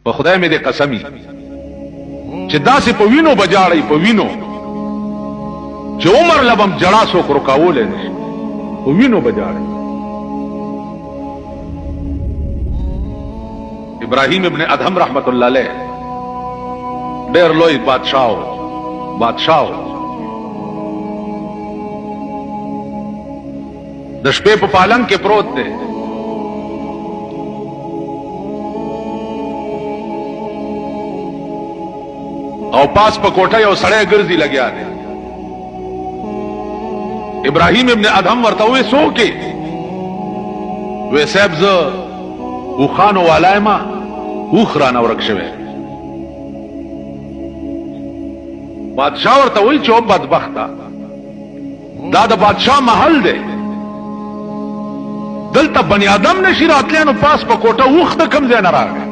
په خدای مې دې قسمی چې داسې په وینو بجاړی په وینو چې عمر لبم جړا سو رکاولې نشي په وینو بجاړی. ابراهیم ابن ادهم رحمت الله علیه ډېر لوی بادشاہ د شپې په پالنګ کې پروت دی. او پاس په کوټه یو سړی ګرځي لګیا دی. ابراهیم ابن ادهم ورته وې څوک یې؟ وې صاحب زه اوښانو والا یم، اوښ رانه ورک شوی. بادشاہ ورته وایي چې او بدبخته دا د بادشاہ محل دی، دلته بنی آدم نشي راتلی، نو پاس په کوټه اوښ د کوم ځای نه راغی؟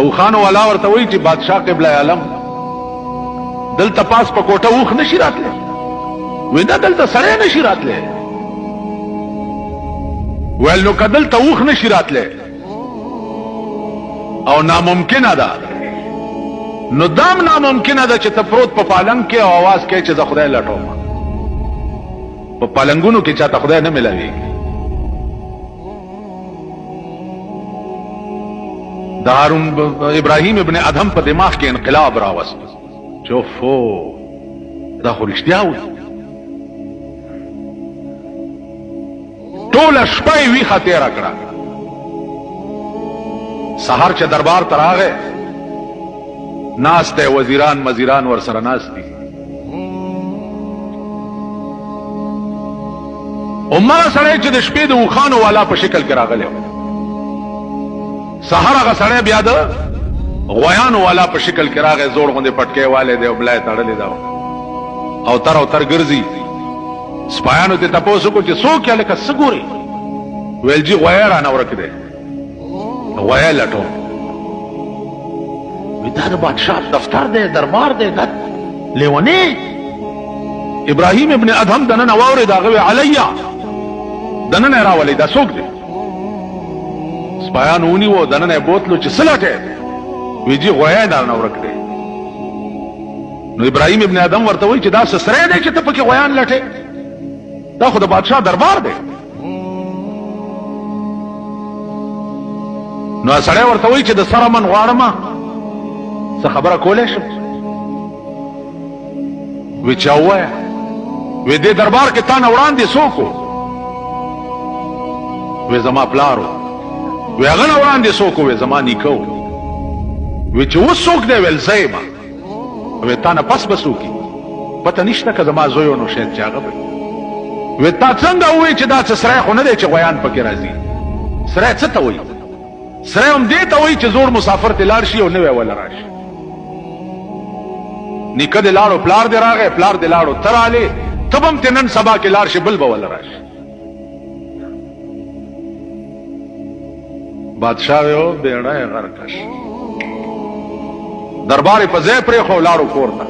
اوښانو والا ورته وایي چې بادشاہ قبله عالم دلته پاس په کوټه اوښ نشي راتلی. وایي نه دلته سړی نشي راتلی. ویل نو که دلته اوښ نشي راتلی او ناممکنه ده، نو دام ناممکنه ده چې ته پروت په پالنګ کې او आवाज کوي چې زه خدای لټوم. په پالنګونو کې چاته خدای نه ملاويږي. د هارون ابراهیم ابن ادهم په دماغ کې انقلاب راوست. چوفو دا خو رښتیا و. ټوله شپه یې ویښه تېره کړه. سهار چې دربار ته راغی ناست دی، وزیران مزیران ورسره ناست دي. عمر سړی چې د شپې د اوښانو والا په شکل کې راغلی و، سهار هغه سړی بیا د غویانو والا په شکل کې راغی، زوړ غوندې پټکی والی دی او ملا یې تړلې ده او تر ګرځي. سپایانو ته تپوس وکړو چې څوک یې؟ لکه څه ګورې؟ ویل جي غوی رانه ورک دی، غوی لټوم. دا د بادشاہ دفتر دی، دربار دی، دا لیونی. ابراهیم ابن ادهم دننه واورېد، هغه وی علیا دننه یې راولئ، دا څوک دی؟ سپایانو ونیو، دننه یې بوتلو چې څه لټې؟ وی جي غوی درنه ورک دی. نو ابراهیم ابن ادهم ورته وایي چې دا څه سری دی چې ته پکې غویان لټې؟ دا خو د بادشاہ دربار دی. نو سړی ورته وایي چې د سره من غواړم څه خبره کولی شم؟ وی چا ووایه؟ وی دې دربار کې تا نه وړاندې څوک و؟ وی زما پلار و. وی هغه نه وړاندې څوک و؟ وی زما نیکه و. وی چې اوس څوک دی؟ ویل زه یم. وی تا نه پس به څوک وي؟ پته نشته که زما زوی و نو شاید چې هغه به. وی تا څنګه ووایي چې دا څه سری خو نه دی چې غویان پکې راځي؟ سری څه ته وایي؟ سری هم دې ته وایي چې زوړ مسافر ته لاړ شي او نوی وله راشي. نیکه دې لاړو، پلار دې راغی، پلار دې لاړو، ته رالې، ته به هم ترې نن سبا کې لاړ شي، بل به وله راشي. بادشاہ ویو بیړه یې غرقه شي. دربار یې په ځای پرېښو، لاړو کور ته.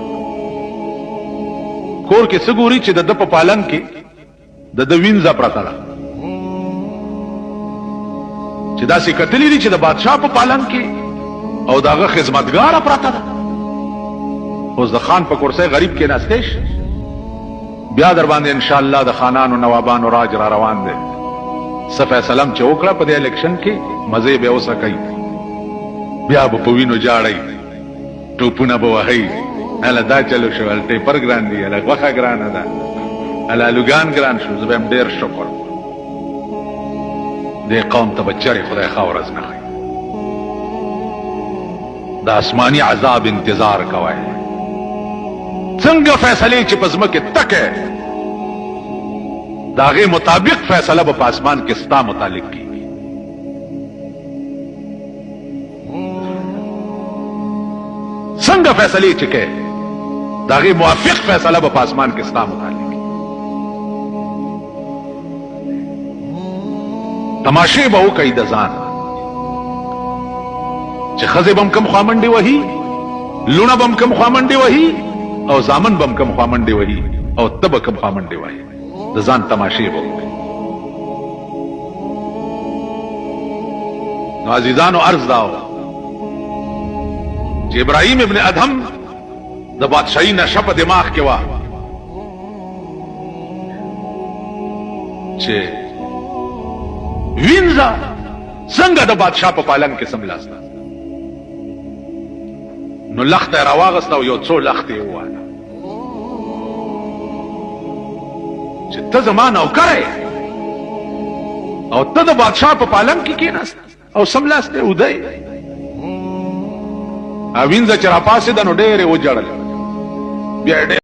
کور کې څه ګوري چې د ده په پالنګ کې د ده وینځه پرته ده، چې داسې کتلي دي چې د بادشاہ په پالنګ کې او د هغه خدمتګاره پرته ده. اوس د خان په کرسۍ غریب کې ناستی شي. بیا در باندې انشاءالله د خانانو نوابانو راج را روان دی. څه فیصله چې وکړه په دې الیکشن کې مزې به اوسه کوي. بیا به په وینو جاړئ، ټوپونه به وهئ، هله دا چلو شو، هله ټیپر ګران دی، هله غوښه ګرانه ده، هله الوګان ګران شو. زه به هم ډېر شکر دې قوم ته به چرې خدای ښه ورځ نه ښایي. د آسماني عذاب انتظار کوئ. څنګه فیصلې چې په ځمکې تکې د هغې مطابق فیصله به په اسمان کې ستا متعلق کېږي. څنګه فیصلې چې کې د هغې موافق فیصله به په اسمان کې ستا متعلق کېږي. تماشې به وکئ د ځان چې ښځې به هم کم خوامنډې وهي، لوڼه به هم کم خوامنډې وهي، او زامن به هم کم خوامنډې وهي، او ته به کم خوامنډې وهي. د ځان تماشې به وکړي. نو عزیزانو عرض داو چې ابراهیم ابن ادهم د بادشاہی نشه په دماغ کې وا چې وینځه څنګه د بادشاہ په پالنګ کې سملاسته نو لخت راواغسته او یو څو لخت یې وواله چې ته زما نوکر یې او ته د بادشاہ په پالنګ کې کېناست او سملاسته ودی او وینځه چې راپاسېده نو ډېرې وجړل بیا